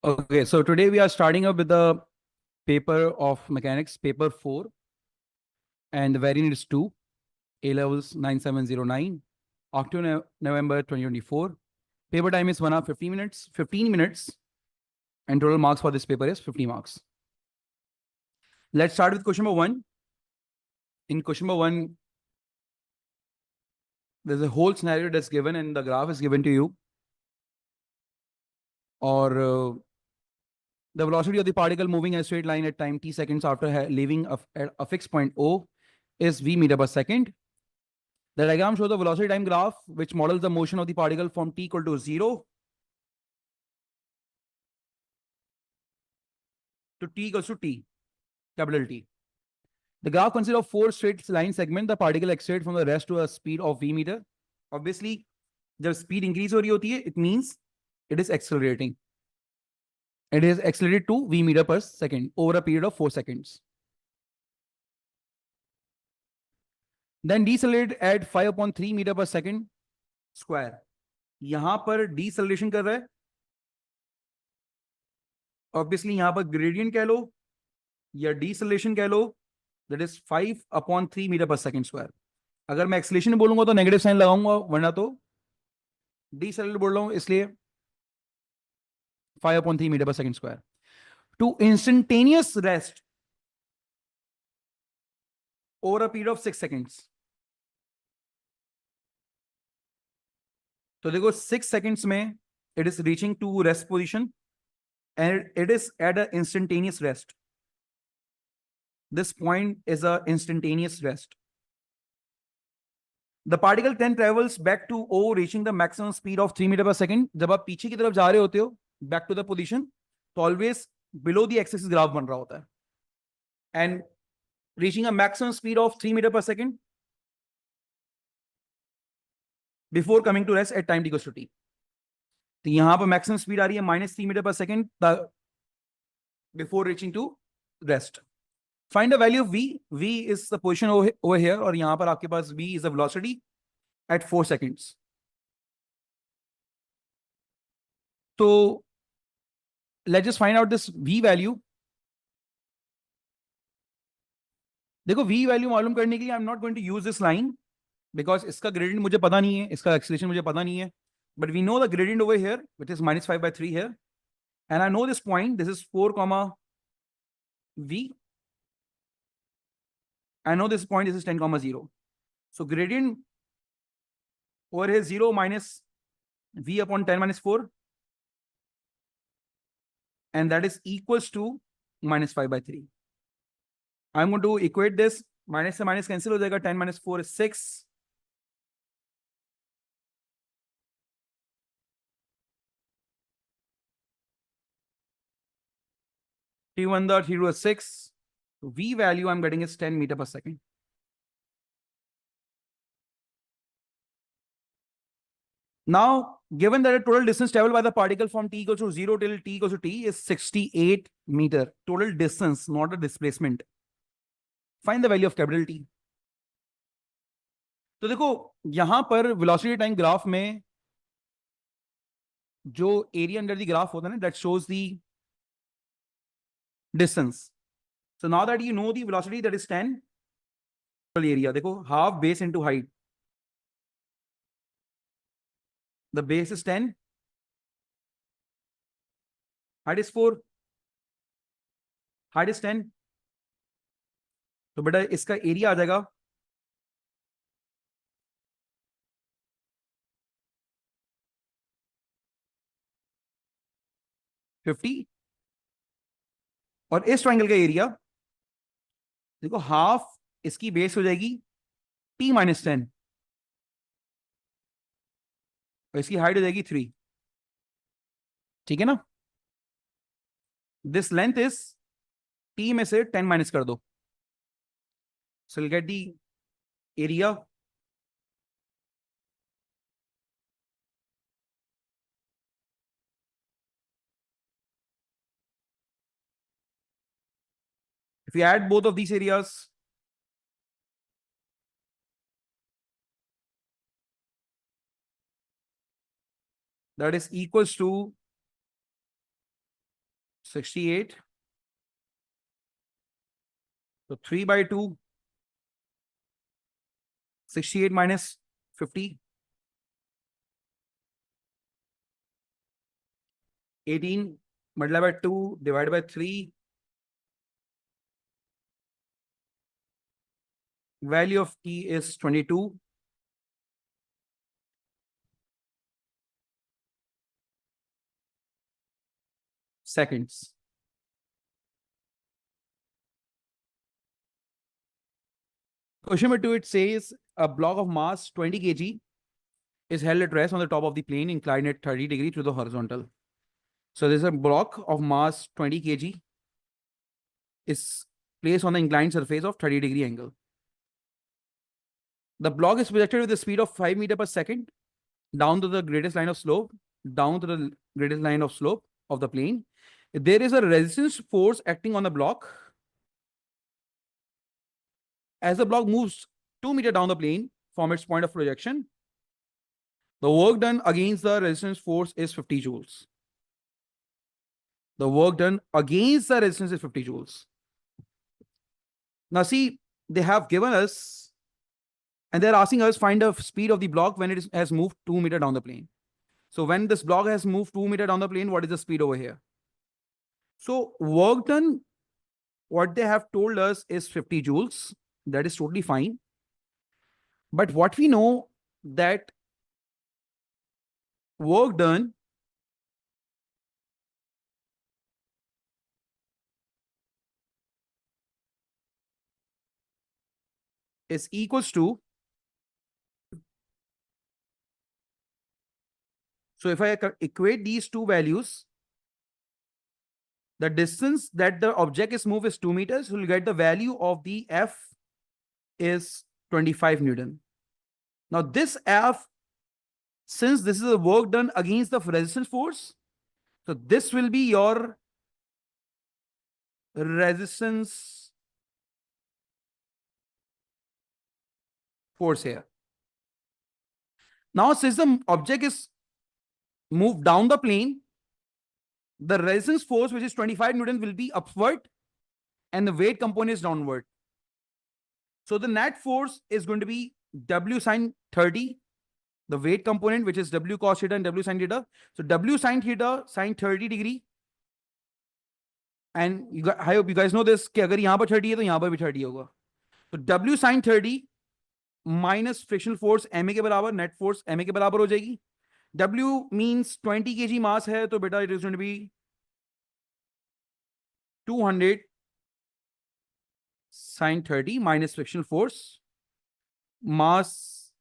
Okay, so today we are starting up with the paper of mechanics, paper 4, and the variant is 2, A levels 9709, October, November 2024. Paper time is 1 hour 50 minutes, 15 minutes, and total marks for this paper is 50 marks. Let's start with question number 1. In question number 1, there's a whole scenario that's given and the graph is given to you. Or the velocity of the particle moving in a straight line at time t seconds after leaving a fixed point O is v meter per second. The diagram shows the velocity time graph, which models the motion of the particle from t equal to 0 to t equals to t, capital T. The graph consists of 4 straight line segments. The particle accelerates from the rest to a speed of v meter. Obviously, जब speed increase हो रही होती है, it means it is accelerating. It is accelerated to v meter per second over a period of 4 seconds. Then decelerate at 5/3 meter per second square. यहां पर deceleration कर रहा है. Obviously, यहां पर gradient कह लो या deceleration कह लो, that is 5/3 meter per second square. अगर मैं acceleration बोलूंगा तो नेगेटिव साइन लगाऊंगा, वरना तो deceleration बोल रहा हूं इसलिए 5/3 meter per second square. To instantaneous rest over a period of 6 seconds. तो देखो 6 seconds में it is reaching to rest position and it is at an instantaneous rest. This point is a instantaneous rest. The particle then travels back to O, reaching the maximum speed of 3 meter per second. जब आप पीछे की तरफ जा रहे होते हो, back to the position, तो always below the axis graph बन रहा होता है. And reaching a maximum speed of 3 meter per second before coming to rest at time t equals to t. तो यहां पर मैक्सिमम स्पीड आ रही है -3 मीटर पर second before reaching to rest. Find the value of v. V is the position over here, और यहां पर आपके पास v is the velocity at 4 seconds. तो let's just find out this v value. देखो v value मालूम करने के लिए I'm not going to use this line because इसका gradient मुझे पता नहीं है, इसका acceleration मुझे पता नहीं है. But we know the gradient over here, which is -5/3 here. And I know this point, this is 4 comma v. I know this point, this is 10 comma 0. So gradient over here 0 minus v upon 10 minus 4. And that is equals to -5/3. I'm going to equate this. Minus से minus cancel हो जाएगा. 10 minus 4 is 6. T1 the T2 is 6. So v value I'm getting is 10 meter per second. Now, given that the total distance traveled by the particle from t equals to 0 till t equals to t is 68 meter. Total distance, not the displacement. Find the value of capital T. तो देखो यहां पर velocity time graph में जो area under the graph होता है ना, that shows the distance. So now that you know the velocity, that is 10 area, देखो half base into height. The base is 10, height is 4, height is 10. तो बेटा इसका area आ जाएगा 50. और इस ट्राइंगल का एरिया देखो हाफ इसकी बेस हो जाएगी t minus 10 और इसकी हाइट हो जाएगी 3. ठीक है ना. दिस लेंथ इज t में से 10 माइनस कर दो. So we'll get the area. If you add both of these areas, that is equals to 68. So 3 by 2, 68 minus 50, 18 multiplied by 2 divided by 3. Value of t is 22. Seconds. Question number 2, it says a block of mass 20 kg is held at rest on the top of the plane inclined at 30 degrees to the horizontal. So there's a block of mass 20 kg is placed on the inclined surface of 30-degree angle. The block is projected with a speed of 5 meters per second down to the greatest line of slope, down to the greatest line of slope of the plane. There is a resistance force acting on the block. As the block moves 2 meters down the plane from its point of projection, the work done against the resistance force is 50 joules. The work done against the resistance is 50 joules. Now see, they have given us, and they're asking us find the speed of the block when it has moved 2 meters down the plane. So when this block has moved 2 meters down the plane, what is the speed over here? So work done, what they have told us is 50 joules. That is totally fine. But what we know that work done is equals to, so if I equate these two values, the distance that the object is moved is 2 meters, we'll get the value of the F is 25 Newton. Now this F, since this is a work done against the resistance force, so this will be your resistance force here. Now since the object is moved down the plane, the resistance force, which is 25 Newton, will be upward and the weight component is downward. So the net force is going to be W sine 30, the weight component, which is W cos theta and W sine theta. So W sine theta sine 30 degree. And I hope you guys know this, कि अगर यहाँ पर 30 है तो यहाँ पर भी 30 होगा. So W sine 30 minus frictional force MA के बराबर, net force MA के बराबर हो जाएगी. W means 20 kg mass है, तो बेटा it is going to be 200 sine 30 minus frictional force. Mass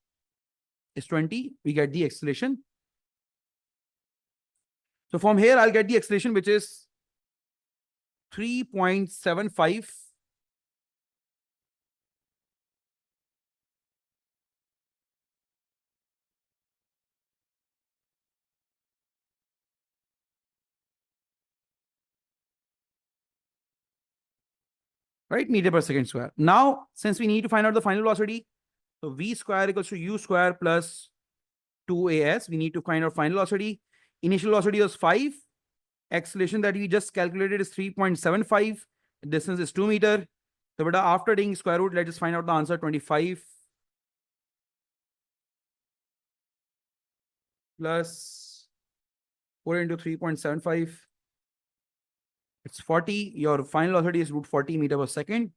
is 20. We get the acceleration. So from here, I'll get the acceleration, which is 3.75 right meter per second square. Now, since we need to find out the final velocity, so v square equals to u square plus 2as. We need to find out final velocity. Initial velocity was 5. Acceleration that we just calculated is 3.75. Distance is 2 meters. So but after taking square root, let's just find out the answer. 25 plus 4 into 3.75. It's 40. Your final velocity is root 40 meters per second.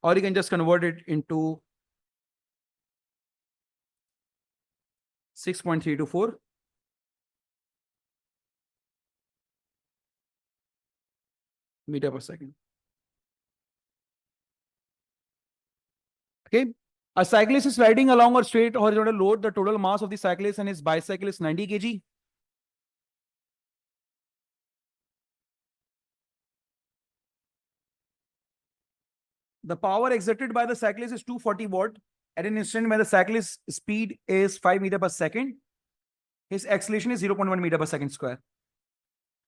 Or you can just convert it into 6.324 meter per second. Okay. A cyclist is riding along a straight horizontal load. The total mass of the cyclist and his bicycle is 90 kg. The power exerted by the cyclist is 240 watt at an instant when the cyclist's speed is 5 meters per second. His acceleration is 0.1 meter per second square.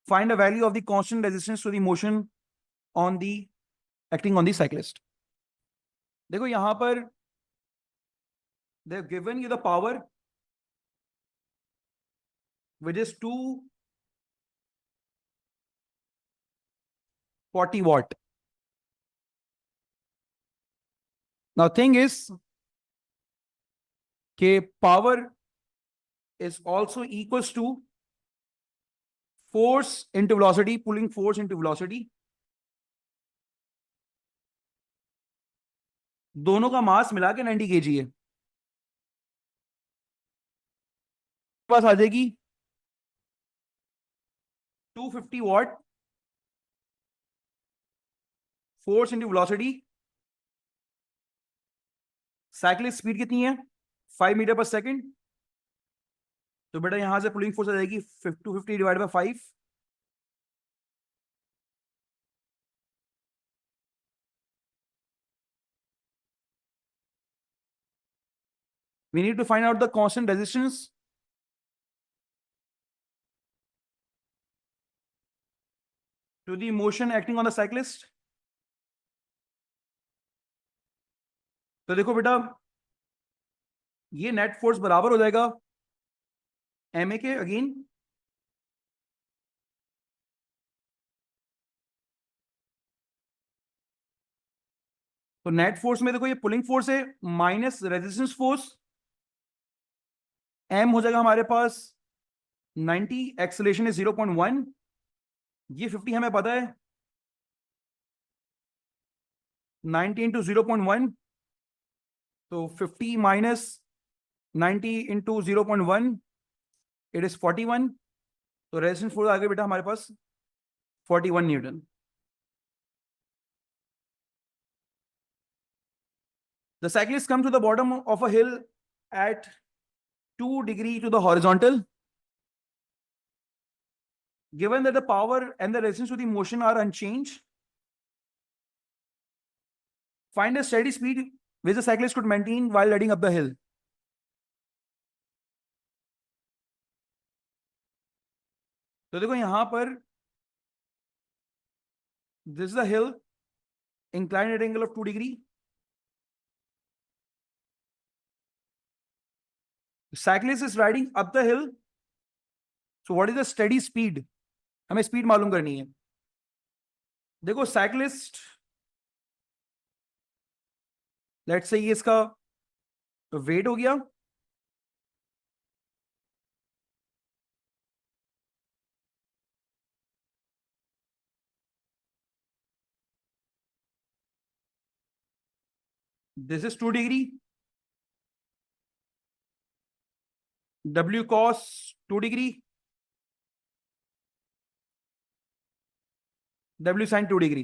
Find the value of the constant resistance to the motion on the acting on the cyclist. देखो यहाँ पर they've given you the power, which is 2 40 watt. Now thing is power is also equals to force into velocity, pulling force into velocity. दोनों का मास मिला के 90 kg है, पास आ जाएगी 250 watt force into velocity. Cyclic speed कितनी है 5 मीटर पर second. तो बेटा यहां से पुलिंग फोर्स आ जाएगी 250 divide bye 5. We need to find out the constant resistance to the motion acting on the cyclist. तो देखो बेटा ये नेट फोर्स बराबर हो जाएगा एम ए के अगेन. तो नेट फोर्स में देखो ये पुलिंग फोर्स है माइनस रेजिस्टेंस फोर्स. एम हो जाएगा हमारे पास 90, एक्सेलरेशन है 0.1. ये 50 हमें पता है. 90 इंटू 0.1, तो 50 माइनस 90 इंटू 0.1, इट इज 41. तो रेजिस्टेंस फोर्स आ गया बेटा हमारे पास 41 Newton. The cyclist comes to the bottom of a hill at 2 degrees to the horizontal. Given that the power and the resistance to the motion are unchanged, find a steady speed which the cyclist could maintain while riding up the hill. तो देखो यहां पर this is the hill, inclined at angle of 2 degrees. The cyclist is riding up the hill. So what is the steady speed? हमें speed मालूम करनी है. देखो cyclist let's say ये इसका वेट हो गया. This is 2 degree. W cos 2 degree, W sin 2 degree.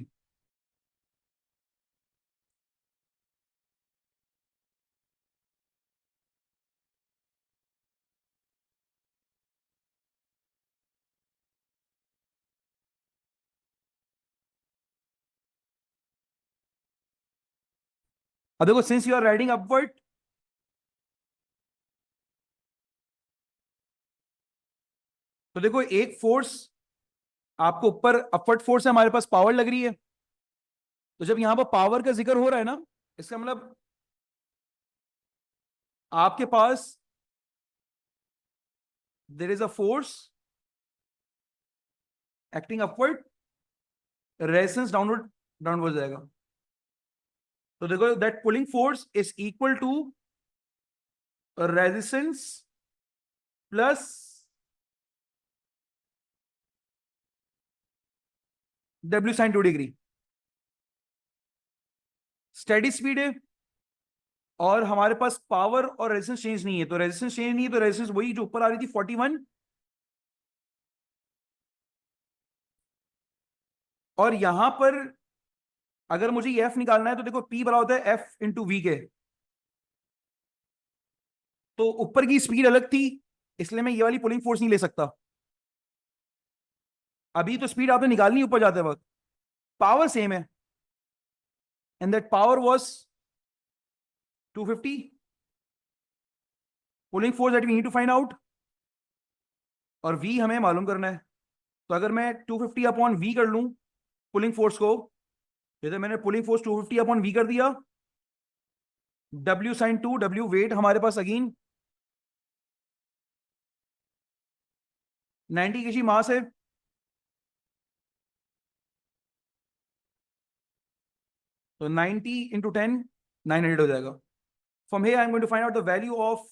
अब देखो since you are riding upward, तो देखो एक फोर्स आपको ऊपर अपवर्ड फोर्स है, हमारे पास पावर लग रही है. तो जब यहां पर पावर का जिक्र हो रहा है ना, इसका मतलब आपके पास there is a force acting upward, resistance downward जाएगा. तो देखो that pulling force is equal to resistance plus W sin 2 डिग्री. स्टेडी स्पीड है और हमारे पास पावर और रेजिस्टेंस चेंज नहीं है. तो रेजिस्टेंस चेंज नहीं है तो रेजिस्टेंस वही जो ऊपर आ रही थी 41. और यहां पर अगर मुझे ये एफ निकालना है तो देखो P बराबर होता है एफ इंटू वी के. तो ऊपर की स्पीड अलग थी इसलिए मैं ये वाली पुलिंग फोर्स नहीं ले सकता. अभी तो स्पीड आपने निकालनी ऊपर जाते वक्त, पावर सेम है and that power was 250. Pulling force that we need to find out, और V हमें मालूम करना है. तो अगर मैं 250 अपॉन V कर लूं पुलिंग फोर्स को, जैसे मैंने पुलिंग फोर्स 250 अपॉन V कर दिया, W sin 2, W वेट हमारे पास अगेन 90 kg मास है. तो 90 इंटू 10 900 हो जाएगा. From here I am going to find out the value of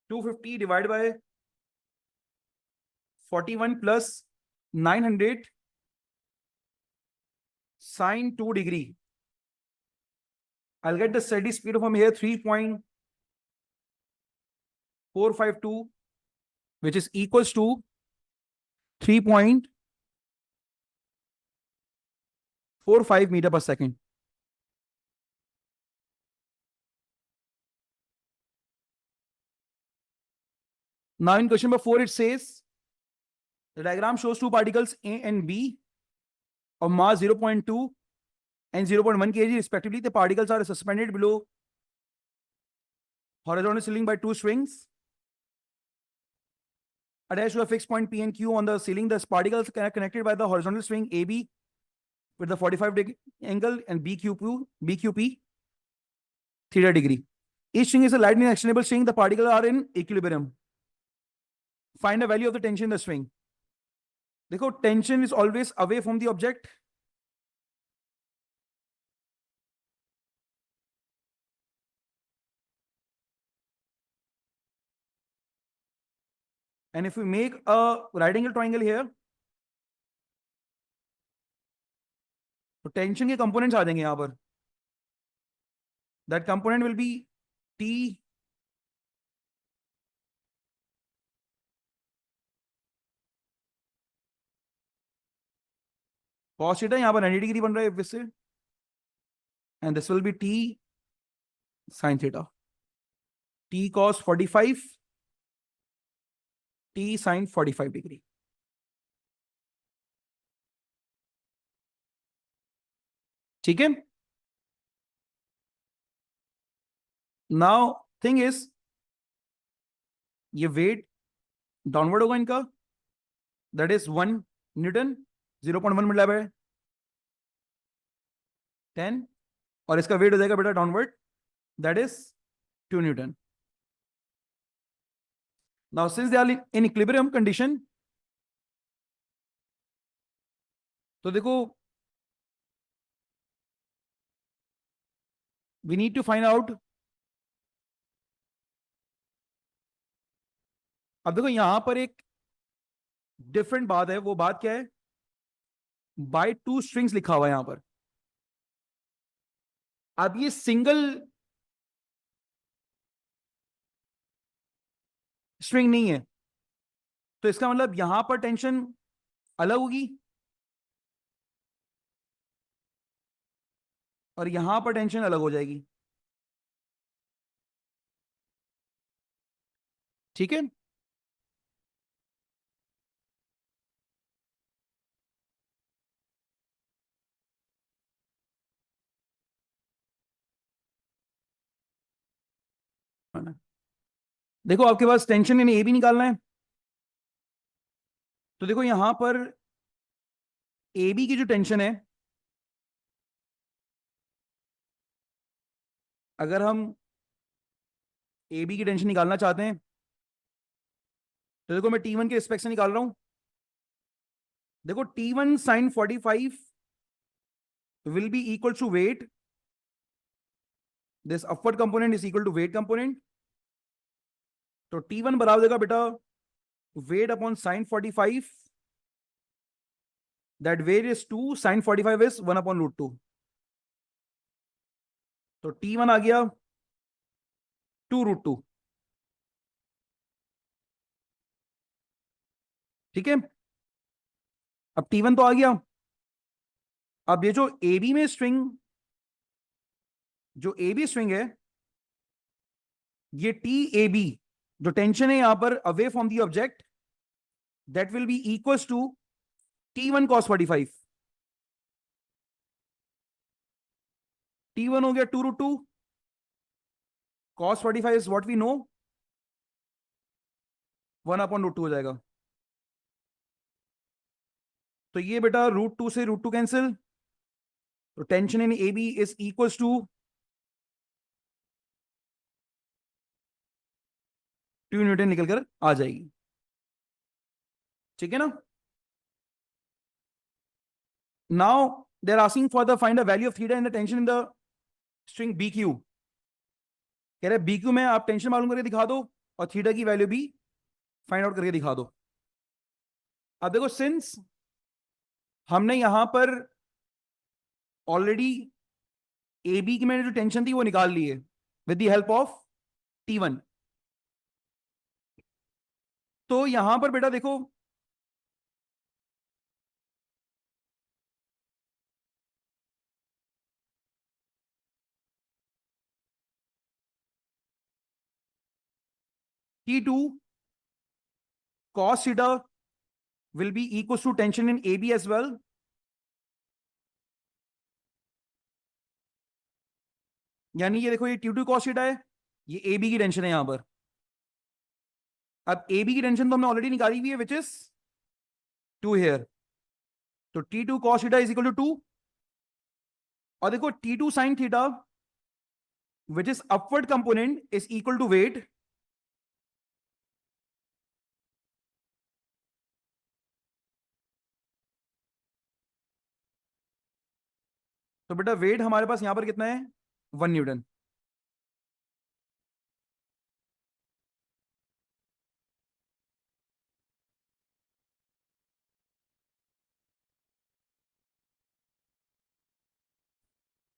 250 divide by 41 plus 900 sin 2 degree. I'll get the steady speed from here 3.452, which is equals to 3.45 meter per second. Now in question number 4, it says the diagram shows two particles A and B of mass 0.2 and 0.1 kg respectively. The particles are suspended below horizontal ceiling by two strings attached to a fixed point P and Q on the ceiling. The particles are connected by the horizontal string AB with the 45-degree angle and BQP theta degree. Each string is a lightning extendable string. The particles are in equilibrium. Find the value of the tension in the string. देखो, tension is always away from the object. And if we make a right angle triangle here, तो tension के components आ जाएंगे यहां पर. That component will be T cos theta, यहां पर 90 degree बन रहा है इससे, and this will be T sin theta. T cos 45, T sin 45 degree. ठीक है. नाउ थिंग इज, ये वेट डाउनवर्ड होगा इनका, दैट इज 1 न्यूटन. 0.1 मिला है 10, और इसका वेट हो जाएगा बेटा downward, that is 2 newton. Now since they are in equilibrium condition, तो देखो we need to find out. अब देखो यहां पर एक डिफरेंट बात है. वो बात क्या है? बाय टू स्ट्रिंग्स लिखा हुआ है यहां पर. अब ये सिंगल स्ट्रिंग नहीं है, तो इसका मतलब यहां पर टेंशन अलग होगी और यहां पर टेंशन अलग हो जाएगी. ठीक है. देखो आपके पास टेंशन इन ए भी निकालना है, तो देखो यहां पर ए बी की जो टेंशन है, अगर हम ए बी की टेंशन निकालना चाहते हैं, तो देखो मैं T1 के रिस्पेक्ट से निकाल रहा हूं. देखो T1 sin 45 will be equal to weight. This upward component is equal to weight component. तो T1 बराबर देगा बेटा weight upon sin 45. That weight is 2, sin 45 is 1 upon root 2. तो T1 आ गया 2 root 2. ठीक है. अब T1 तो आ गया. अब ये जो AB में स्ट्रिंग, जो AB स्ट्रिंग है, ये TAB जो टेंशन है यहां पर away from the object, that will be equals to T1 cos 45. T1 हो गया 2 root 2. cos 45 is what we know, 1 upon root 2 हो जाएगा. तो ये बेटा √2 से √2 कैंसिल, तो tension in A B is equals to 2 newton निकल कर आ जाएगी. ठीक है ना. Now they're asking for the find a value of theta and the tension in the string BQ. कह रहे BQ में आप टेंशन मालूम करके दिखा दो और थीटा की वैल्यू भी फाइंड आउट करके दिखा दो. अब देखो सिंस हमने यहां पर ऑलरेडी ए बी की मैंने जो टेंशन थी वो निकाल ली है with the help of T1. तो यहां पर बेटा देखो T2 cos theta will be equals to tension in AB as well. यानी ये देखो ये T2 cos theta है, ये AB की टेंशन है यहां पर. अब AB की टेंशन तो हमने ऑलरेडी निकाली हुई है विच इज 2 हियर. तो T2 cos theta is equal to 2. और देखो T2 sin theta which is upward component is equal to weight. तो बेटा वेट हमारे पास यहां पर कितना है 1 न्यूटन.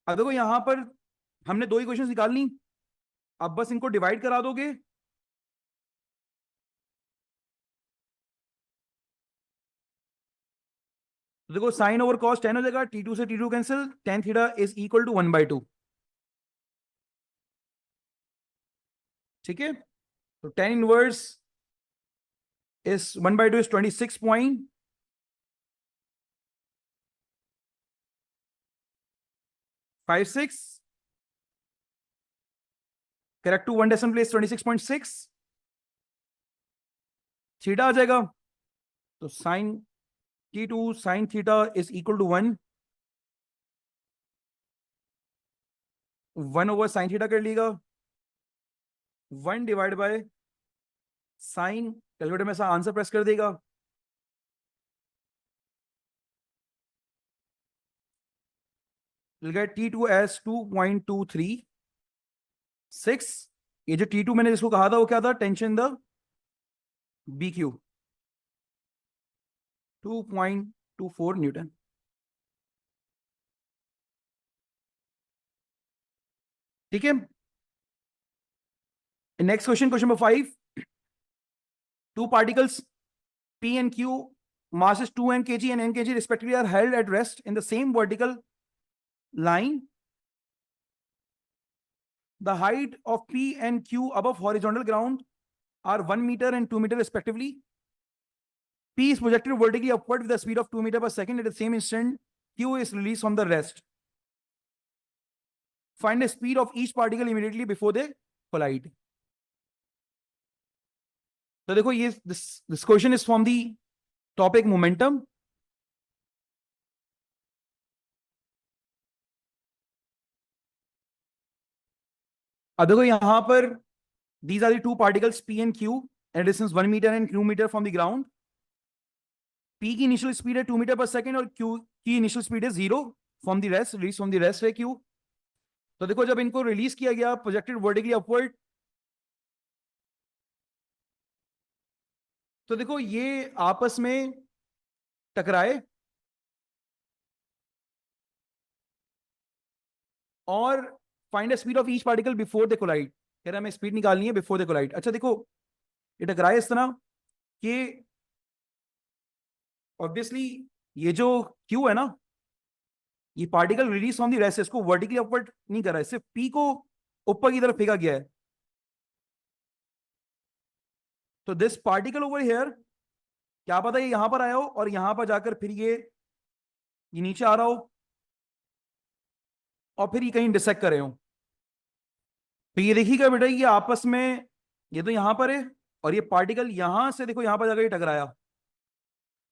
अब देखो यहां पर हमने दो इक्वेशंस निकाल ली, अब बस इनको डिवाइड करा दोगे. तो देखो साइन ओवर कॉस टेन हो जाएगा, T2 से T2 cancel, tan theta is equal to 1/2. ठीक है, तो tan inverse is 1/2 is 26.56. Correct to one decimal place 26.6. Theta आ जाएगा, तो sine T2 sine theta is equal to 1 over sine theta कर लीजिएगा, 1 डिवाइड बाय साइन. कैलकुलेटर में ऐसा आंसर प्रेस कर देगा, T2 as 2.236. ये जो T2 मैंने जिसको कहा था वो क्या था, टेंशन द BQ 2.24 न्यूटन. ठीक है, next question, question number 5. Two particles P and Q, masses 2n kg and n kg respectively, are held at rest in the same vertical line. The height of P and Q above horizontal ground are 1 meter and 2 meter respectively. P is projected vertically upward with a speed of 2 meter per second. At the same instant, Q is released from the rest. Find the speed of each particle immediately before they collide. तो देखो ये this question is from the topic momentum. अब देखो यहां पर these are the two particles P and Q at a distance 1 meter and 2 meter from the ground. P की initial speed है 2 metre पर सेकेंड और Q की इनिशियल स्पीड है 0 from the rest, release from the rest है Q. तो देखो जब इनको रिलीज किया गया प्रोजेक्टेड वर्टिकली अपवर्ड, तो देखो ये आपस में टकराए और find the speed of each particle before the collide. कह रहा है हमें स्पीड निकालनी है बिफोर द कोलाइड. अच्छा देखो ये टकराए इस तरह कि ऑब्वियसली ये जो Q है ना, ये particle release from the rest, इसको वर्टिकली अपवर्ड नहीं कर रहा है, सिर्फ P को ऊपर की तरफ फेंका गया है. तो दिस पार्टिकल ओवर हियर, क्या पता ये यहां पर आया हो और यहां पर जाकर फिर ये नीचे आ रहा हो और फिर ये कहीं डिसेक्ट कर रहे हो. तो ये देखिएगा बेटा ये आपस में, ये तो यहां पर है और ये पार्टिकल यहां से देखो यहां पर जाकर ये टकराया.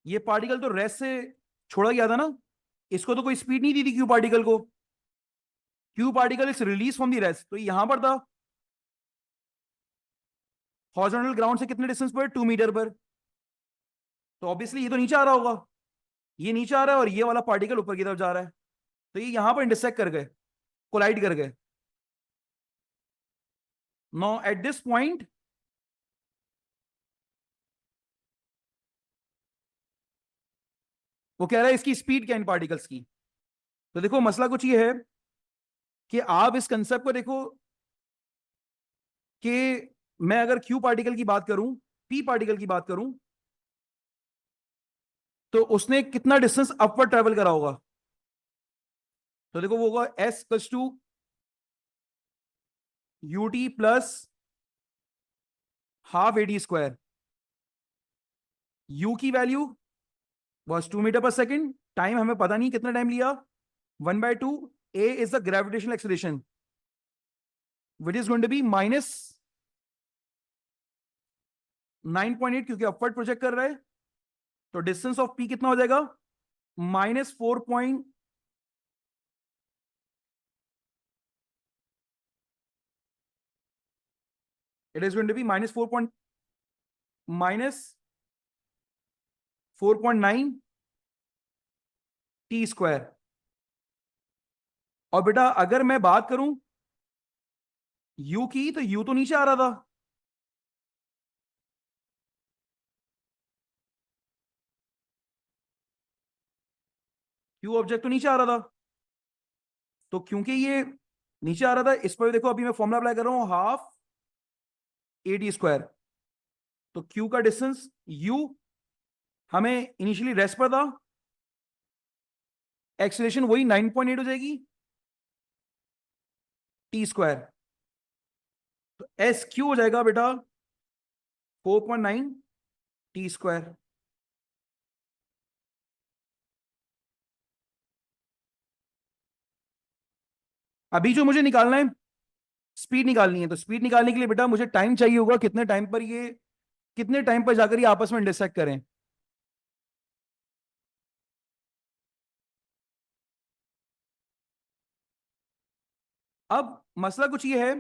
ये पार्टिकल तो रेस्ट से छोड़ा गया था ना, इसको तो कोई स्पीड नहीं दी थी Q पार्टिकल को. Q particle is release from the rest, तो यहां पर था हॉरिजॉन्टल ग्राउंड से कितने डिस्टेंस पर, 2 मीटर पर. तो ऑब्वियसली ये तो नीचे आ रहा होगा, ये नीचे आ रहा है और ये वाला पार्टिकल ऊपर की तरफ जा रहा है, तो ये यहां पर इंटरसेक्ट कर गए, कोलाइड कर गए। नाउ एट दिस पॉइंट वो कह रहा है इसकी स्पीड क्या इन पार्टिकल्स की। तो देखो मसला कुछ ये है कि आप इस कंसेप्ट को देखो कि मैं अगर क्यू पार्टिकल की बात करूं, पी पार्टिकल की बात करूं, तो उसने कितना डिस्टेंस अपवर्ड ट्रेवल करा होगा। तो देखो वो होगा S plus two U T plus half A D square. U की वैल्यू वॉज 2 मीटर पर सेकेंड, टाइम हमें पता नहीं कितना टाइम लिया, 1/2। A is the gravitational acceleration which is going to be -9.8, क्योंकि अपवर्ड प्रोजेक्ट कर रहा है। तो डिस्टेंस ऑफ पी कितना हो जाएगा, -4 point, it is going to be -4.9 T square. और बेटा अगर मैं बात करूं यू की, तो यू तो नीचे आ रहा था, क्यू ऑब्जेक्ट तो नीचे आ रहा था। तो क्योंकि ये नीचे आ रहा था, इस पर देखो अभी मैं फॉर्मुला अप्लाई कर रहा हूं, हाफ ए डी स्क्वायर। तो क्यू का डिस्टेंस यू हमें इनिशियली रेस्ट पर था, एक्सेलरेशन वही 9.8 हो जाएगी टी स्क्वायर। तो एस क्यू हो जाएगा बेटा 4.9 टी स्क्वायर। अभी जो मुझे निकालना है, स्पीड निकालनी है, तो स्पीड निकालने के लिए बेटा मुझे टाइम चाहिए होगा, कितने टाइम पर जाकर ये आपस में इंटरसेक्ट करें। अब मसला कुछ ये है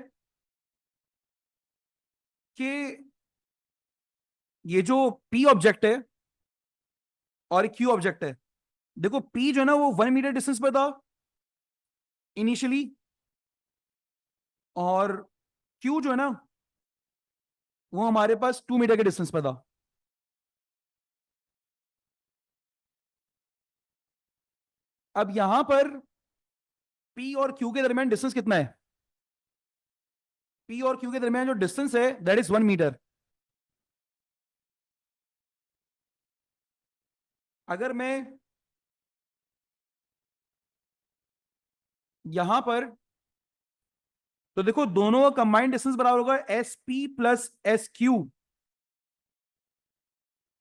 कि ये जो पी ऑब्जेक्ट है और क्यू ऑब्जेक्ट है, देखो पी जो है ना वो 1 मीटर डिस्टेंस पर था इनिशियली, और क्यू जो है ना वो हमारे पास 2 मीटर के डिस्टेंस पर था। अब यहां पर पी और क्यू के दरमियान डिस्टेंस कितना है, पी और क्यू के दरमियान जो डिस्टेंस है दैट इज 1 मीटर। अगर मैं यहां पर, तो देखो दोनों का कंबाइंड डिस्टेंस बराबर होगा S P plus S Q,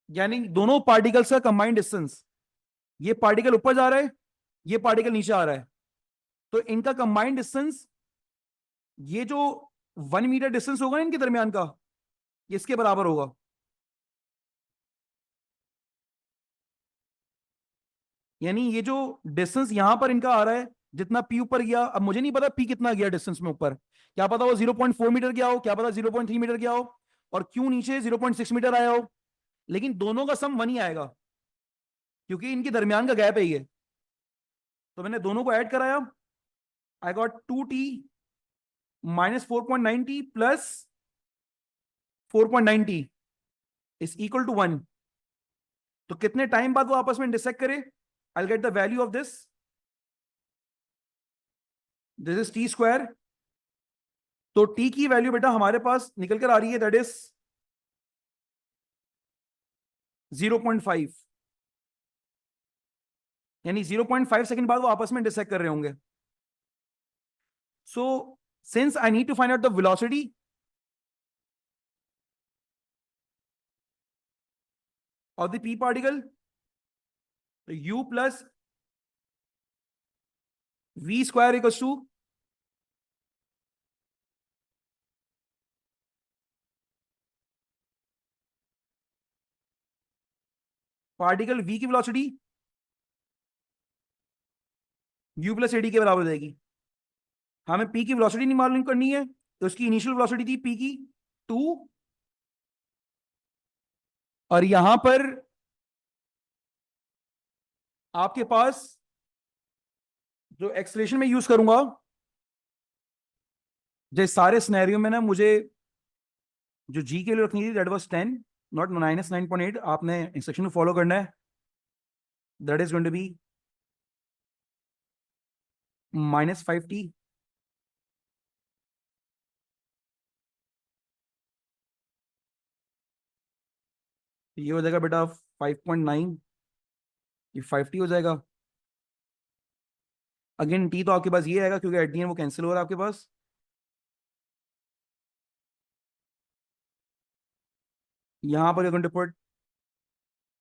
यानी दोनों पार्टिकल्स का कंबाइंड डिस्टेंस। ये पार्टिकल ऊपर जा रहा है, ये पार्टिकल नीचे आ रहा है, तो इनका कंबाइंड डिस्टेंस, ये जो 1 मीटर डिस्टेंस होगा ना इनके दरमियान का, ये इसके बराबर होगा। यानी ये जो डिस्टेंस यहां पर इनका आ रहा है, जितना पी ऊपर गया, अब मुझे नहीं पता पी कितना गया डिस्टेंस में ऊपर, क्या पता वो 0.4 मीटर गया हो, क्या पता 0.3 मीटर गया हो, और क्यों नीचे 0.6 मीटर आया हो, लेकिन दोनों का सम 1 ही आएगा, क्योंकि इनके दरमियान का गैप है ये। तो मैंने दोनों को ऐड कराया, I got 2t -4.9t plus 4.9t is equal to 1। तो कितने टाइम बाद वो आपस में इंटरसेक्ट करे, आई get the value of this, this is T square. तो टी की वैल्यू बेटा हमारे पास निकल कर आ रही है, दैट इज 0.5, यानी 0.5 सेकंड बाद वो आपस में इंटरसेक्ट कर रहे होंगे। So since I need to find out the velocity of the P particle, तो u plus V square equals to particle v की वेलोसिटी u प्लस एडी के बराबर हो जाएगी। हमें p की वेलोसिटी नहीं मालूम करनी है, तो उसकी इनिशियल वेलोसिटी थी p की 2, और यहां पर आपके पास जो एक्सलेशन में यूज करूंगा, जैसे सारे सिनेरियो में ना मुझे जो जी के लिए रखनी थी दैट वाज 10, नॉट -9.8। आपने इंस्ट्रक्शन को फॉलो करना है। That is going to be -5t। ये हो जाएगा बेटा 5.9, ये 5t हो जाएगा। अगेन टी तो आपके पास ये आएगा क्योंकि एट दी एंड वो कैंसिल हो रहा है आपके पास। यहां पर you going to put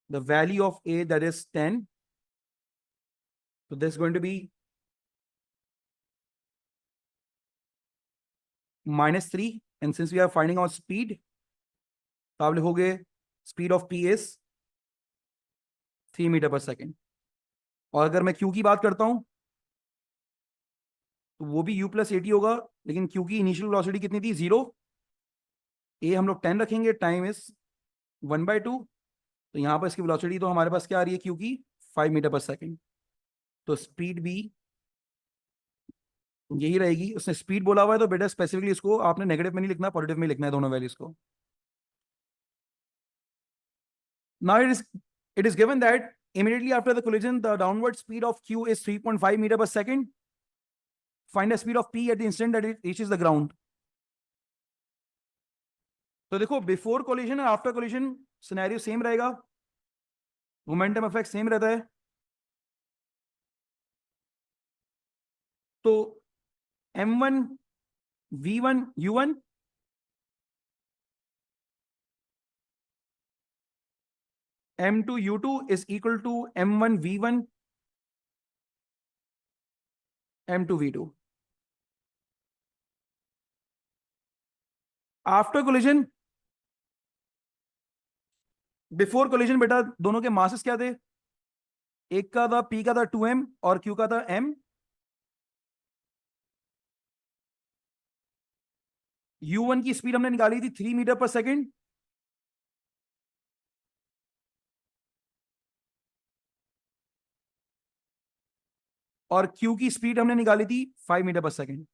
the value of a that is 10, so this is going to be -3, and since we are finding out speed, तो आप लिखोगे speed of p is 3 metre पर सेकेंड। और अगर मैं q की बात करता हूं तो वो भी u प्लस 80 होगा, लेकिन q की इनिशियल वेलोसिटी कितनी थी? 0। a हम लोग 10 रखेंगे, टाइम इज 1/2। तो यहां पर इसकी वेलोसिटी तो हमारे पास क्या आ रही है q की? 5 मीटर पर सेकेंड। तो स्पीड भी यही रहेगी। उसने स्पीड बोला हुआ है तो बेटा स्पेसिफिकली इसको आपने नेगेटिव में नहीं लिखना, पॉजिटिव में लिखना है दोनों वैल्यूज को। Now it is given that immediately after the collision, the downward speed of q is 3.5 meter per second. Find the speed of p at the instant that it reaches the ground. तो देखो before collision और after collision scenario same रहेगा, momentum effect same रहता है। तो m1 v1 u1 m2 u2 is equal to m1 v1 m2 v2। After collision, before collision बेटा दोनों के मासेस क्या थे? एक का था p का था 2m और q का था m। u1 की स्पीड हमने निकाली थी 3 मीटर पर सेकेंड, और q की स्पीड हमने निकाली थी 5 मीटर पर सेकेंड।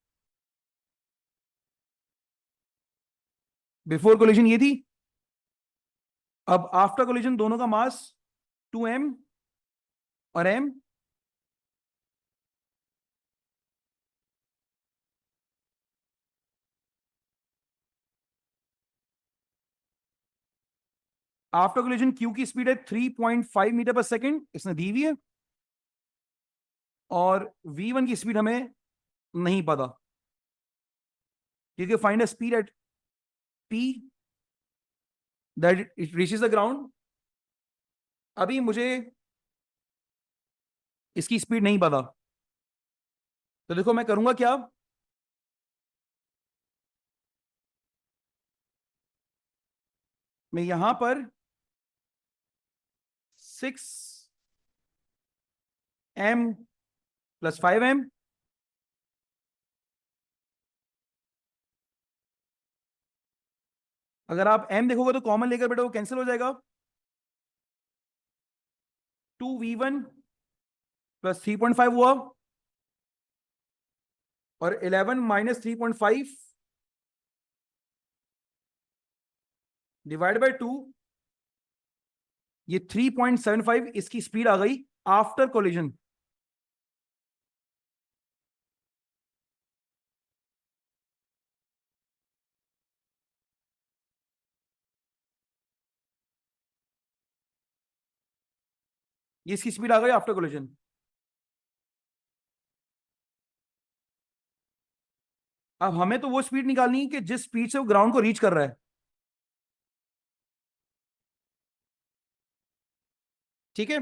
बिफोर कोलिजन ये थी। अब आफ्टर कोलिजन दोनों का मास 2m और m। आफ्टर कोलिजन q की स्पीड है 3.5 मीटर पर सेकेंड, इसने दी हुई है, और v1 की स्पीड हमें नहीं पता, क्योंकि find a speed at p that it reaches the ground. अभी मुझे इसकी स्पीड नहीं पता, तो देखो मैं करूंगा क्या, मैं यहां पर 6m + 5m, अगर आप m देखोगे तो कॉमन लेकर बेटा वो कैंसिल हो जाएगा। 2v1 + 3.5 हुआ, और 11 - 3.5 डिवाइड बाय 2, ये 3.75 इसकी स्पीड आ गई आफ्टर कोलिजन। ये इसकी स्पीड आ गई आफ्टर कोलिजन। अब हमें तो वो स्पीड निकालनी है कि जिस स्पीड से वो ग्राउंड को रीच कर रहा है। ठीक है,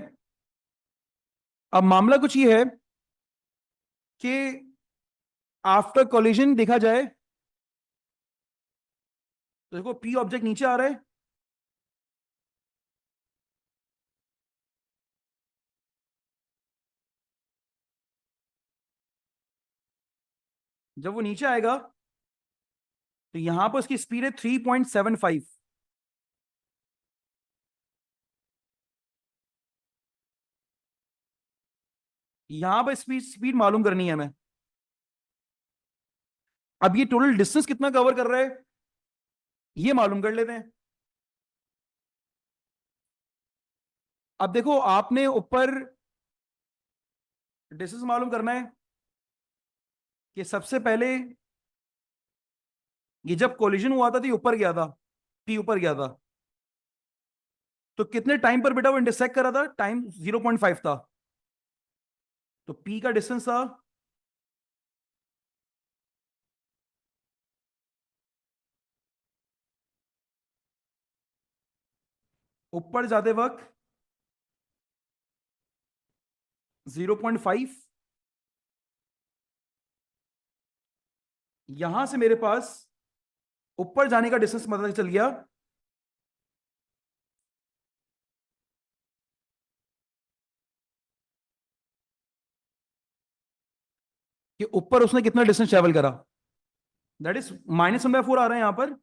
अब मामला कुछ ये है कि आफ्टर कोलिजन देखा जाए तो देखो पी ऑब्जेक्ट नीचे आ रहा है, जब वो नीचे आएगा तो यहां पर उसकी स्पीड है 3.75। यहां पर स्पीड स्पीड मालूम करनी है हमें। अब ये टोटल डिस्टेंस कितना कवर कर रहा है ये मालूम कर लेते हैं। अब देखो आपने ऊपर डिस्टेंस मालूम करना है कि सबसे पहले ये जब कोलिजन हुआ था तो ये ऊपर गया था, पी ऊपर गया था, तो कितने टाइम पर बेटा वो इंटरसेक्ट करा था? टाइम 0.5 था, तो पी का डिस्टेंस था ऊपर जाते वक्त 0.5। यहां से मेरे पास ऊपर जाने का डिस्टेंस मतलब चल गया कि ऊपर उसने कितना डिस्टेंस ट्रेवल करा, दैट इज -1/4 आ रहा है यहां पर।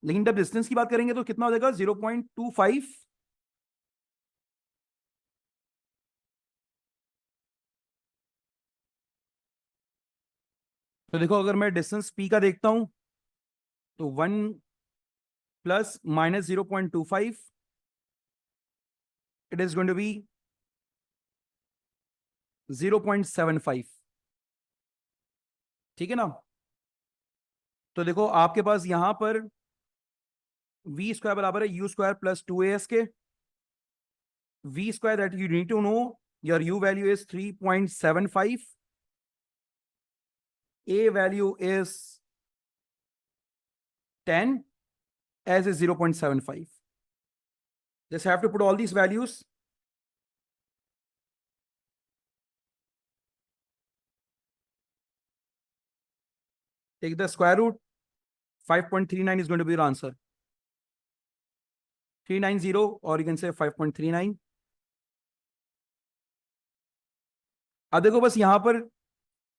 लेकिन जब डिस्टेंस की बात करेंगे तो कितना हो जाएगा? 0.25। तो देखो अगर मैं डिस्टेंस पी का देखता हूं तो 1 plus -0.25, it is going to be 0.75। ठीक है ना? तो देखो आपके पास यहां पर वी स्क्वायर बराबर है यू स्क्वायर प्लस 2as के। V square that you need to know, your U value is 3.75, a value is 10, as is 0.75. Just have to put all these values. Take the square root. 5.39 is going to be your answer. 390, or you can say 5.39. अब देखो बस यहां पर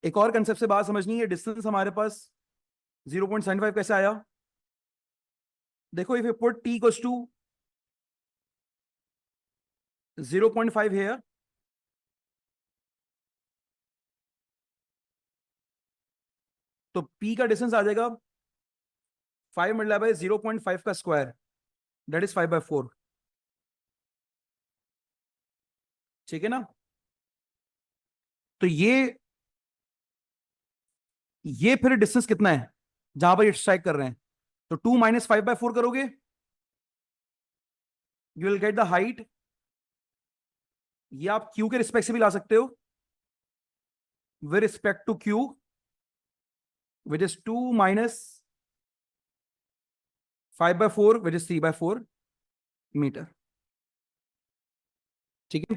एक और concept से बात समझनी है। डिस्टेंस हमारे पास 0.75 कैसे आया? देखो if you put t equals to 0.5 here, तो p का डिस्टेंस आ जाएगा 5 मल्टीप्लाई बाय 0.5 का स्क्वायर, दैट इज 5/4। ठीक है ना? तो ये फिर डिस्टेंस कितना है जहां पर ये स्ट्राइक कर रहे हैं? तो 2 - 5/4 करोगे, you will get the height. ये आप क्यू के रिस्पेक्ट से भी ला सकते हो, with respect to Q, which is 2 - 5/4, which is 3/4 metre. ठीक है?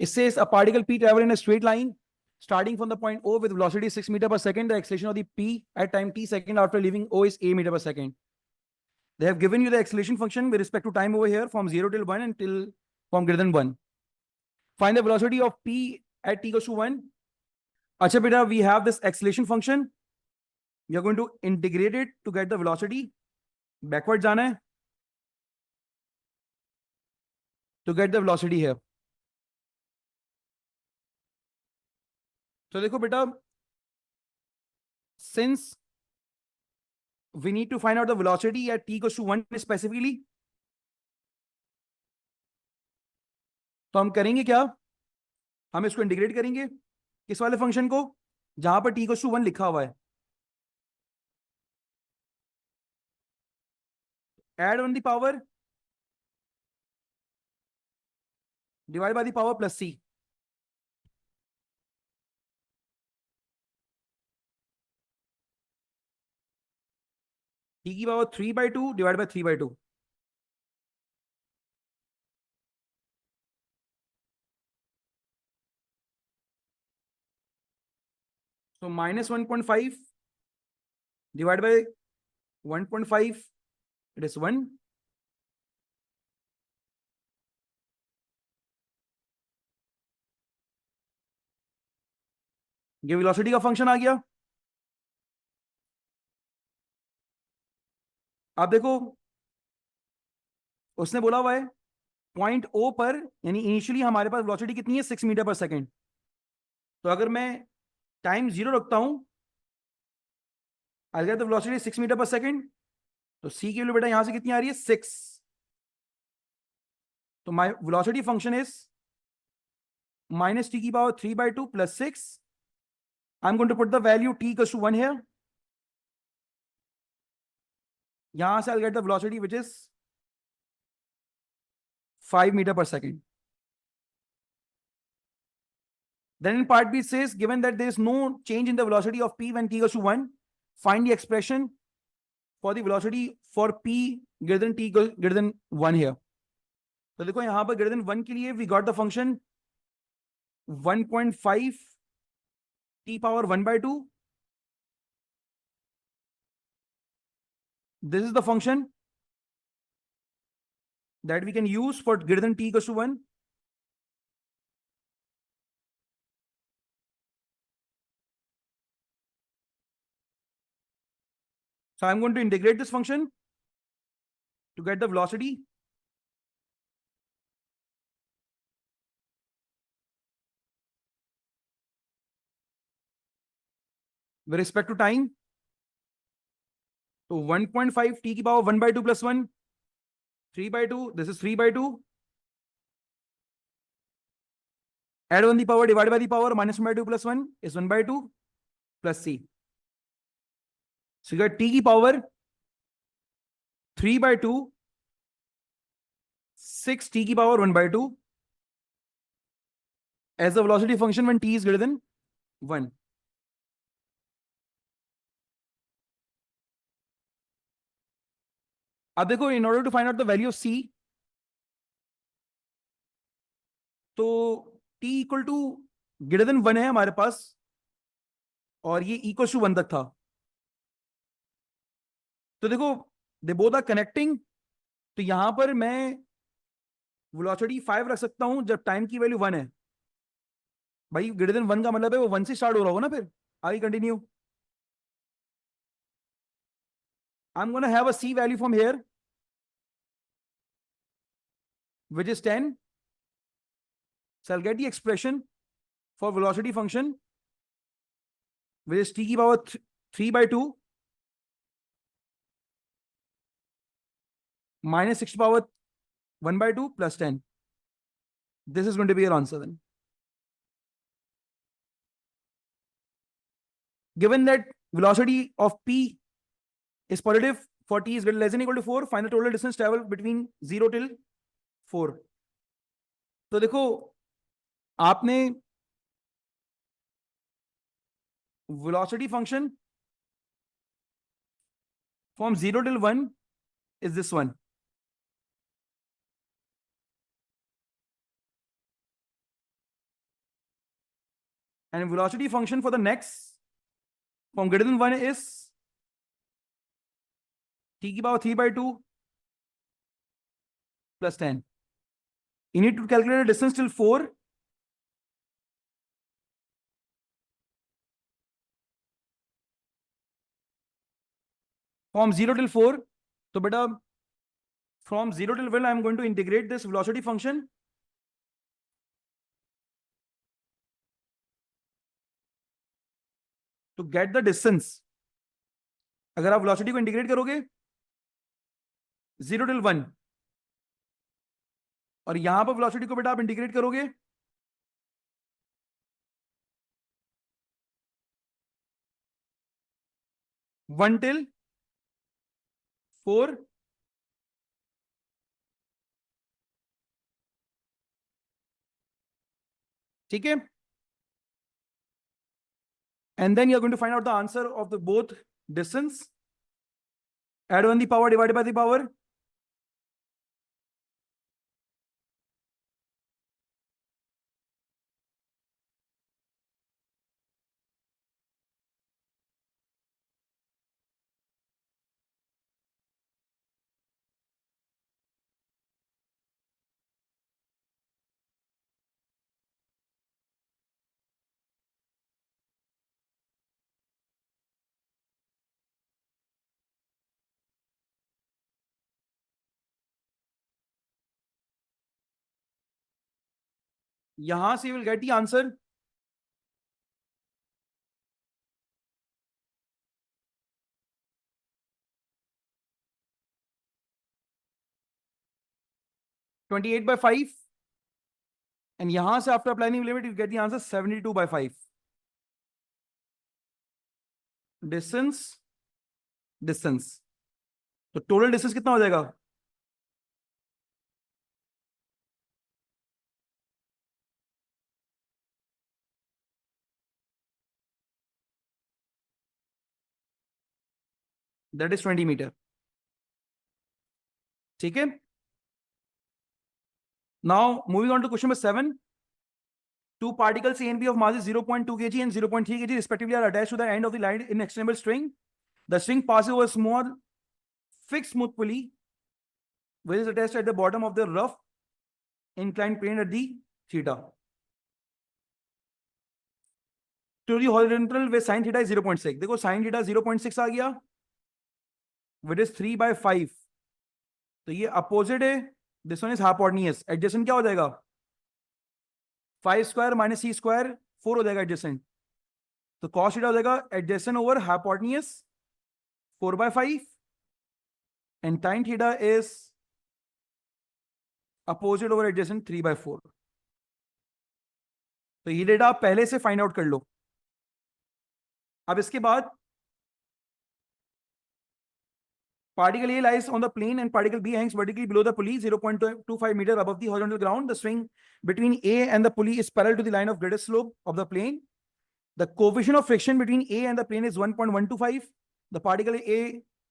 इससे a particle p travel in a straight line starting from the point O with velocity 6 meter per second. The acceleration of the p at time t second after leaving O is a meter per second. They have given you the acceleration function with respect to time over here from 0 till 1 until from greater than 1. Find the velocity of p at t equals to 1. Acha beta, we have this acceleration function. We are going to integrate it to get the velocity. Backward jana hai to get the velocity here. So देखो बेटा, since we need to find out the velocity at t equals to 1 specifically, तो हम करेंगे क्या? हम इसको integrate करेंगे किस वाले फंक्शन को? जहां पर t इक्वल टू 1 लिखा हुआ है। Add on the power divide by the power plus c। t की power 3/2 divide by 3/2। So -1.5 divided by 1.5, it is 1. ये वेलोसिटी का फंक्शन आ गया। आप देखो उसने बोला हुआ है पॉइंट ओ पर, यानी इनिशियली हमारे पास वेलोसिटी कितनी है 6 मीटर पर सेकेंड। तो अगर मैं टाइम 0 रखता हूं, I get the velocity 6 metre पर सेकेंड। तो सी की वैल्यू बेटा यहां से कितनी आ रही है 6। तो my velocity function is minus T की power 3/2 plus 6। I am going to put the value t equals to 1 here. यहां से I get the velocity which is 5 metre पर second. Then in part B it says, given that there is no change in the velocity of p when t equals to 1, find the expression for the velocity for p greater than t greater than 1 here. तो देखो यहां पर greater than 1 के लिए we got the function 1.5 t power 1/2. This is the function that we can use for greater than t equals to 1. So I'm going to integrate this function to get the velocity. With respect to time, so 1.5 t की power 1/2 plus 1, 3/2. This is 3/2. Add 1 the power divided by the power minus 1/2 plus 1 is 1/2 plus c. So you get t की power 3/2, 6 t की power 1/2 as the velocity function when t is greater than 1. अब देखो, in order to find out the value of c, तो t equal to greater than 1 है हमारे पास, और ये equal to 1 तक था। तो देखो दे बोथ आर कनेक्टिंग। तो यहां पर मैं वेलोसिटी 5 रख सकता हूं जब टाइम की वैल्यू 1 है। भाई ग्रेटर देन 1 का मतलब है वो 1 से स्टार्ट हो रहा होगा ना, फिर आगे continue. I am gonna have a c value from here which is 10. So I'll get the expression for velocity function which is t की power 3/2 minus 6 power 1/2 plus 10. This is going to be your answer then. Given that velocity of p is positive for t is less than equal to 4, find the total distance traveled between 0 till 4. तो देखो आपने velocity function from 0 till 1 is this one. And velocity function for the next from greater than 1 is t की power 3/2 plus 10. You need to calculate the distance till 4. From 0 till 4. So beta, from 0 till 1 I am going to integrate this velocity function to get the distance. अगर आप velocity को integrate करोगे 0 till 1, और यहां पर velocity को बेटा आप इंटीग्रेट करोगे 1 till 4, ठीक है। And then you're going to find out the answer of the both distance. Add 1 the power divided by the power. यहां से will get the answer 28/5, and यहां से after applying limit you get the answer 72/5. Distance distance, तो total distance कितना हो जाएगा? That is 20 metre. ठीक है, now moving on to question number 7। Two particles A and B of masses 0.2 kg and 0.3 kg respectively are attached to the end of the line in extendable string. The string passes over a small fixed smooth pulley which is attached at the bottom of the rough inclined plane at the theta. To the horizontal where sin theta is 0.6. देखो sin theta 0.6 आ गया, which is 3/5. तो ये opposite है, this one is hypotenuse. Adjacent क्या हो जाएगा? 5 square minus सी square 4 हो जाएगा एडजेसेंट। तो कॉस थीटा हो जाएगा एडजेसेंट ओवर हाइपोटेन्यूज 4/5 एंड टाइन theta is opposite over adjacent 3/4। तो ये डेटा आप पहले से फाइंड आउट कर लो। अब इसके बाद particle A lies on the plane and particle B hangs vertically below the pulley 0.25 meter above the horizontal ground. The string between A and the pulley is parallel to the line of greatest slope of the plane. The coefficient of friction between A and the plane is 1.125. The particle A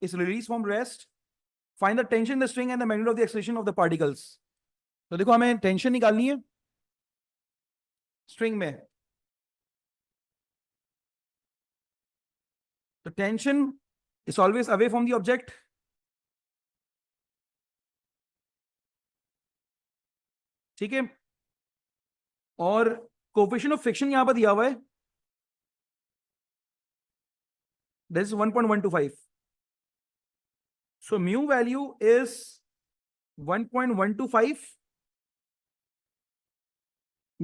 is released from rest. Find the tension in the string and the magnitude of the acceleration of the particles. तो देखो हमें tension निकालनी है string में। तो tension is always away from the object. ठीक है, और कोफिशिएंट ऑफ फ्रिक्शन यहां पर दिया हुआ है, this is 1.125. So mu value is 1.125.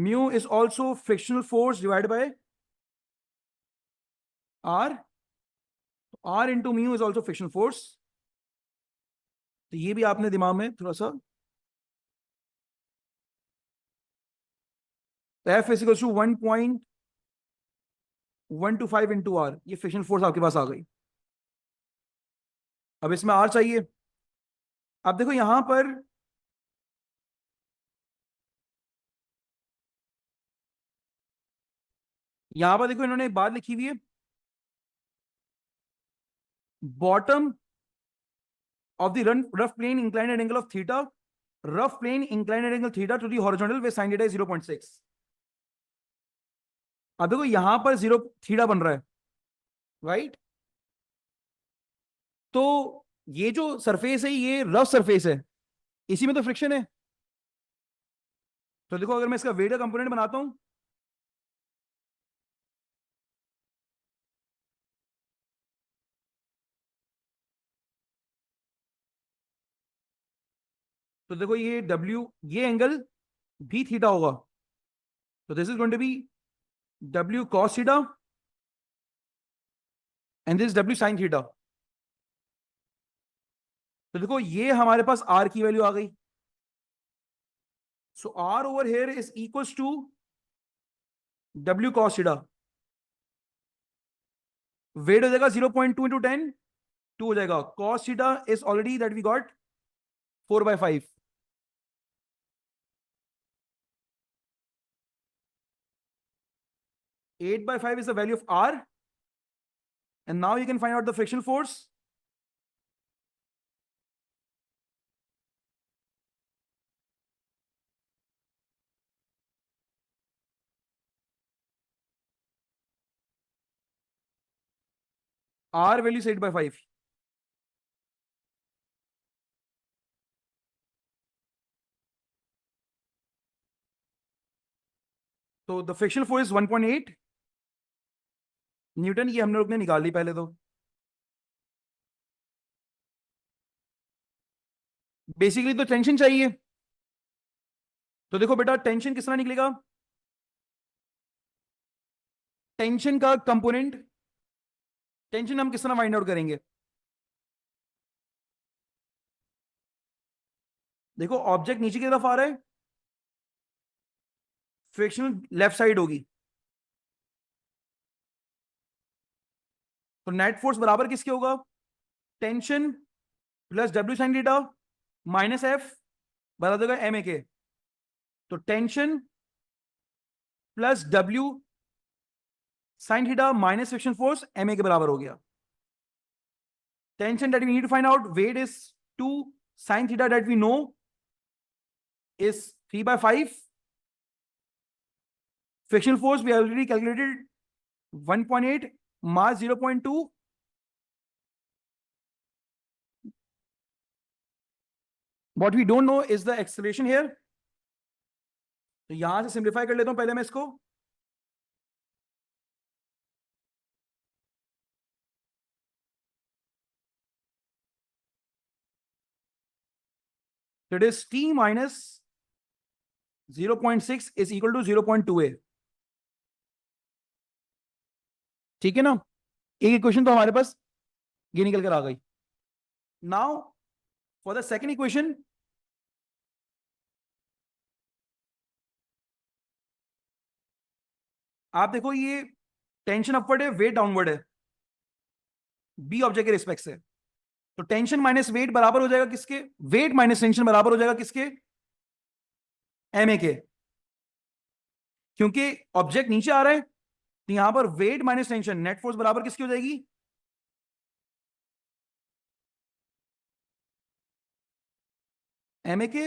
Mu is also frictional force divided by R. R into mu is also frictional force. तो ये भी आपने दिमाग में थोड़ा सा, F is equals to 1.125 into R. ये फ्रिक्शन फोर्स आपके पास आ गई। अब इसमें R चाहिए। अब देखो यहां पर देखो इन्होंने एक बात लिखी हुई है, bottom of the rough plane inclined at angle of theta, rough plane inclined at angle theta to the horizontal where sin theta is 0.6. अब देखो यहां पर 0 थीटा बन रहा है, राइट? तो ये जो सरफेस है ये रफ सरफेस है, इसी में तो फ्रिक्शन है। तो देखो अगर मैं इसका वेट का कंपोनेंट बनाता हूं, तो देखो ये W, ये एंगल भी थीटा होगा, तो this is going to be W cos theta and this W sin theta. तो देखो ये हमारे पास R की वैल्यू आ गई। So R over here is equals to W cos theta. Weight हो जाएगा 0.2 इंटू 10, 2 हो जाएगा। cos theta is already that we got 4/5। 8/5 is the value of R, and now you can find out the friction force. R value is 8/5. So the friction force is 1.8 Newton. ये हम लोग ने निकाल ली पहले। तो basically तो tension चाहिए। तो देखो बेटा टेंशन किस तरह निकलेगा, टेंशन का कंपोनेंट, टेंशन हम किस तरह फाइंड आउट करेंगे? देखो ऑब्जेक्ट नीचे की तरफ आ रहा है, फ्रिक्शन लेफ्ट साइड होगी, तो नेट फोर्स बराबर किसके होगा? Tension plus W sine theta minus F बराबर होगा एम ए के। तो tension plus W sine theta minus friction force M A के बराबर हो गया। Tension that we need to find out, weight is 2, sine theta that we know is 3/5. Frictional force we already calculated 1.8, mass 0.2. What we don't know is the acceleration here. तो यहां से simplify कर लेता हूं पहले मैं इसको। So it is t minus 0.6 is equal to 0.2a. ठीक है ना? एक इक्वेशन तो हमारे पास ये निकल कर आ गई। Now for the second equation, आप देखो ये टेंशन अपवर्ड है, वेट डाउनवर्ड है बी ऑब्जेक्ट के रिस्पेक्ट से। तो टेंशन माइनस वेट बराबर हो जाएगा किसके? वेट माइनस टेंशन बराबर हो जाएगा किसके? एम ए के। क्योंकि ऑब्जेक्ट नीचे आ रहा है तो यहां पर wait minus tension net force बराबर किसकी हो जाएगी? एम ए के,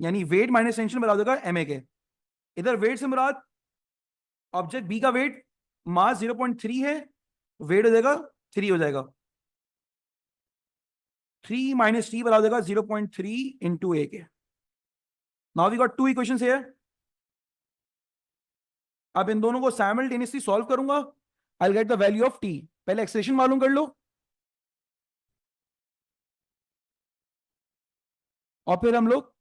यानी वेट माइनस टेंशन बराबर होगा एम ए के। इधर वेट से मुराद ऑब्जेक्ट बी का वेट मास 0.3 है, वेट हो जाएगा 3 हो जाएगा। 3 माइनस टी बराबर हो जाएगा 0.3 इंटू ए के। Now we got two equations here. अब इन दोनों को साइमल्टेनियसली सॉल्व करूंगा, I will get the value of T. पहले एक्सप्रेशन मालूम कर लो और फिर हम लोग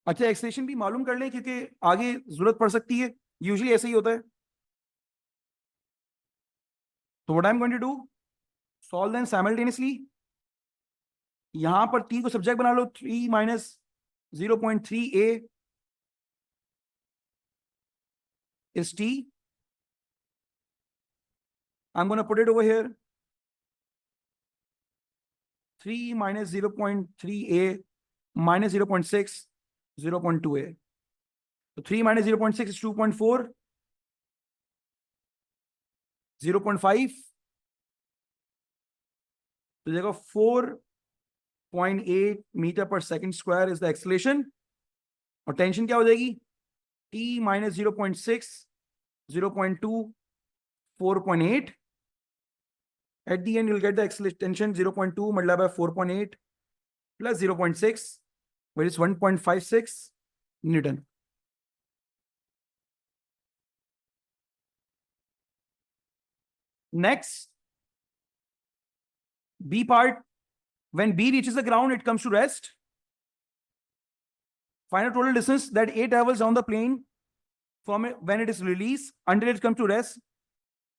अच्छा एक्सप्रेशन भी मालूम कर लें क्योंकि आगे जरूरत पड़ सकती है, यूजुअली ऐसे ही होता है। तो what I am going to do, solve them simultaneously. यहां पर टी को सब्जेक्ट बना लो, 3 minus 0.3 a is t. I'm going to put it over here. 3 minus 0.3 a minus 0.6, 0.2 a. So 3 minus 0.6 is 2.4, 0.5. तो देखो 4.8 मीटर पर second square is the acceleration. और tension क्या हो जाएगी? t minus 0.6, 0.2, 4.8. At the end, you'll get the acceleration tension 0.2 multiplied by 4.8 plus 0.6, which is 1.56 Newton. Next, B part. When B reaches the ground, it comes to rest. Find a total distance that A travels down the plane from it when it is released until it comes to rest.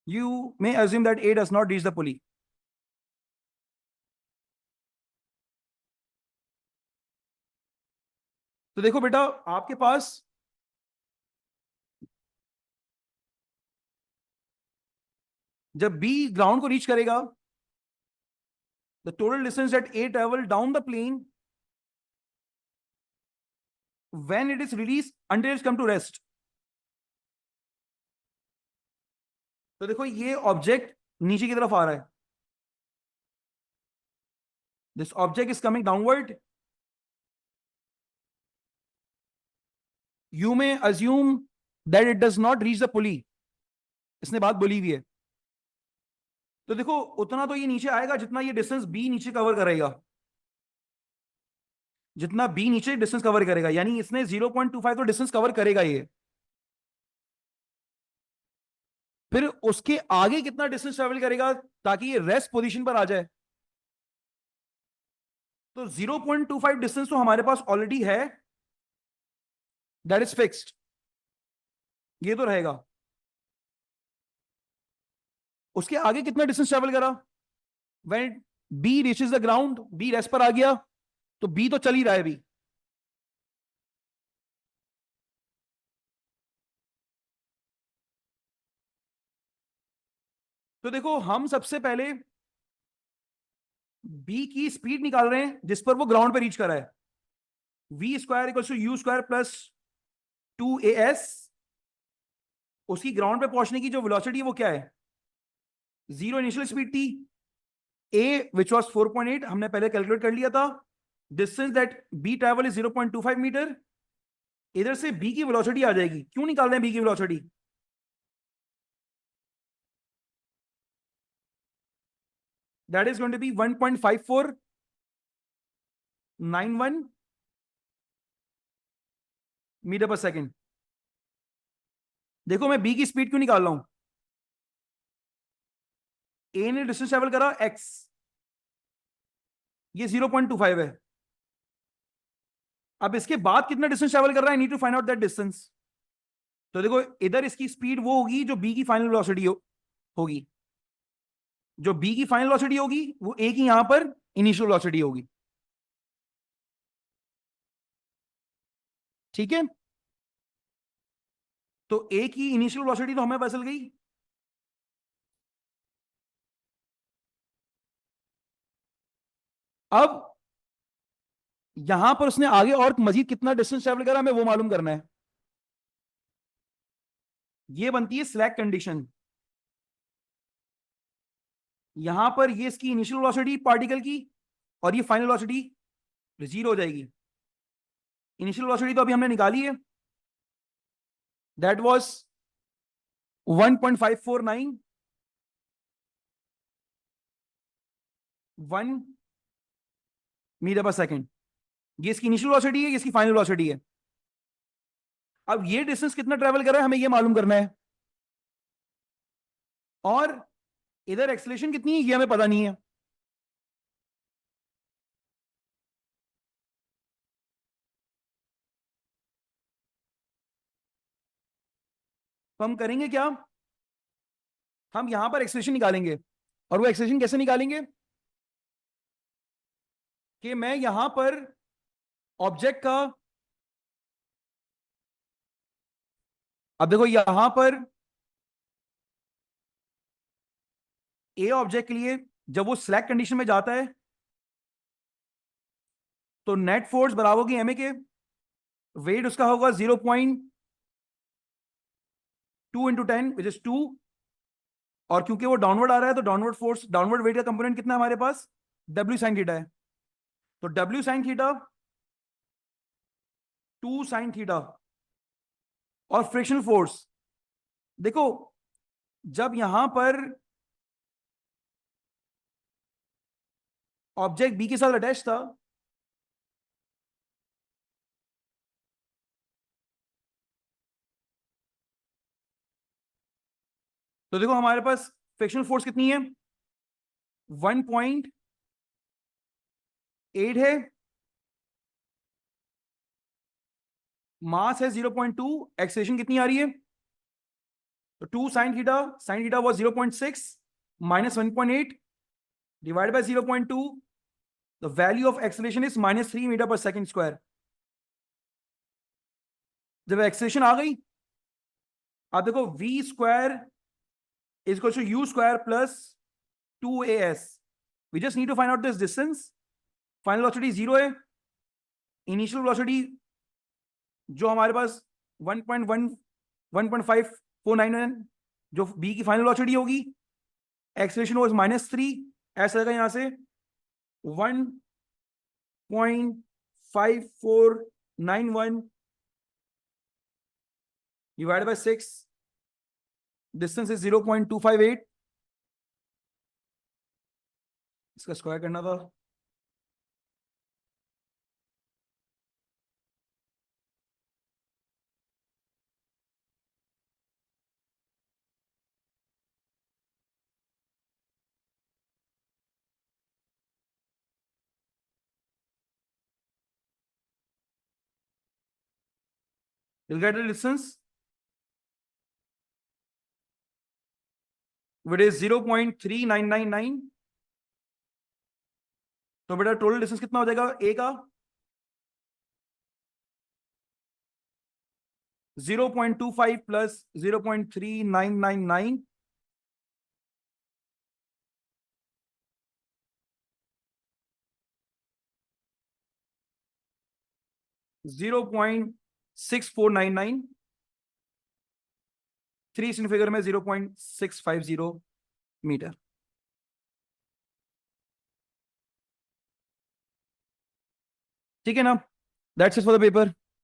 You may assume that A does not reach the pulley. तो देखो बेटा, आपके पास जब B ground को reach करेगा, the total distance that A travel down the plane when it is released until it's come to rest. तो देखो ये ऑब्जेक्ट नीचे की तरफ आ रहा है, this object is coming downward. You may assume that it does not reach the pulley. इसने बात बोली हुई है। तो देखो उतना तो ये नीचे आएगा जितना ये डिस्टेंस बी नीचे कवर करेगा, जितना बी नीचे डिस्टेंस कवर करेगा, यानी इसने 0.25 तो डिस्टेंस कवर करेगा ये। फिर उसके आगे कितना डिस्टेंस ट्रेवल करेगा ताकि ये रेस्ट पोजीशन पर आ जाए? तो 0.25 डिस्टेंस तो हमारे पास ऑलरेडी है, दैट इज फिक्स्ड। ये तो रहेगा। उसके आगे कितना डिस्टेंस ट्रेवल करा? When B reaches the ground, B rest पर आ गया, तो बी तो चल ही रहा है अभी। तो देखो हम सबसे पहले बी की स्पीड निकाल रहे हैं जिस पर वो ग्राउंड पे रीच करा है। V square equal to you square plus 2as। उसकी ग्राउंड पे पहुंचने की जो वेलोसिटी है वो क्या है? जीरो इनिशियल स्पीड थी। ए विच वॉज 4.8 हमने पहले कैलकुलेट कर लिया था। Distance that B travel is 0.25 metre. इधर से बी की वेलोसिटी आ जाएगी। क्यों निकाल रहे हैं बी की velocity? That is going to be 1.5491 metre पर सेकेंड। देखो मैं बी की स्पीड क्यों निकाल रहा हूं? ए ने डिस्टेंस ट्रेवल करा एक्स, ये 0.25 है। अब इसके बाद कितना डिस्टेंस ट्रेवल कर रहा है? Need to find out that distance. तो देखो इधर इसकी स्पीड वो होगी जो बी की फाइनल वेलोसिटी होगी। जो बी की फाइनल वेलोसिटी होगी वो ए की यहां पर इनिशियल वेलोसिटी होगी। ठीक है। तो ए की इनिशियल वेलोसिटी तो हमें पता चल गई। अब यहां पर उसने आगे और मजीद कितना डिस्टेंस ट्रेवल करा हमें वो मालूम करना है। ये बनती है स्लैक कंडीशन। यहां पर ये इसकी इनिशियल वेलोसिटी पार्टिकल की, और ये फाइनल वेलोसिटी जीरो हो जाएगी। इनिशियल वेलोसिटी तो अभी हमने निकाली है, दैट वाज 1.549 मीटर पर सेकेंड। ये इसकी इनिशियल वेलोसिटी है, ये इसकी फाइनल वेलोसिटी है। अब ये डिस्टेंस कितना ट्रेवल कर रहा है हमें ये मालूम करना है। और इधर एक्सेलरेशन कितनी है ये हमें पता नहीं है। तो हम करेंगे क्या? हम यहां पर एक्सेलरेशन निकालेंगे। और वो एक्सेलरेशन कैसे निकालेंगे? कि मैं यहां पर ऑब्जेक्ट का, अब देखो यहां पर ए ऑब्जेक्ट के लिए जब वो स्लैक कंडीशन में जाता है तो नेट फोर्स बराबर होगी एमए के। वेट उसका होगा 0.2 × 10 विच इज 2। और क्योंकि वो डाउनवर्ड आ रहा है तो डाउनवर्ड फोर्स, डाउनवर्ड वेट का कंपोनेंट कितना है हमारे पास? डब्ल्यू साइन थीटा है। तो W sine theta 2 sin theta. और फ्रिक्शन फोर्स देखो, जब यहां पर ऑब्जेक्ट बी के साथ अटैच था तो देखो हमारे पास फ्रिक्शन फोर्स कितनी है? 1.8 है, मास है 0.2, एक्सेलेरेशन कितनी आ रही है? तो 2 sin theta, sine theta was 0.6 minus 1.8 divide by 0.2। The value of acceleration is -3 metre पर सेकेंड स्क्वायर। जब एक्सेलेरेशन आ गई, आप देखो v square is equal to you square plus 2as। We just need to find out this distance. Final velocity zero है। Initial velocity जो हमारे पास 1.1 1.549 जो बी की फाइनल वेलोसिटी होगी। Acceleration was -3। ऐसा रहेगा यहां से 1.5491 डिवाइड बाय 6। Distance is 0.258। इसका स्क्वायर करना था। You'll get the distance which is 0.3999। तो बेटा टोटल डिस्टेंस कितना हो जाएगा ए का? 0.25 प्लस 0.3999, 0.6499, 3 फिगर में 0.650 मीटर। ठीक है ना? That's it for the paper.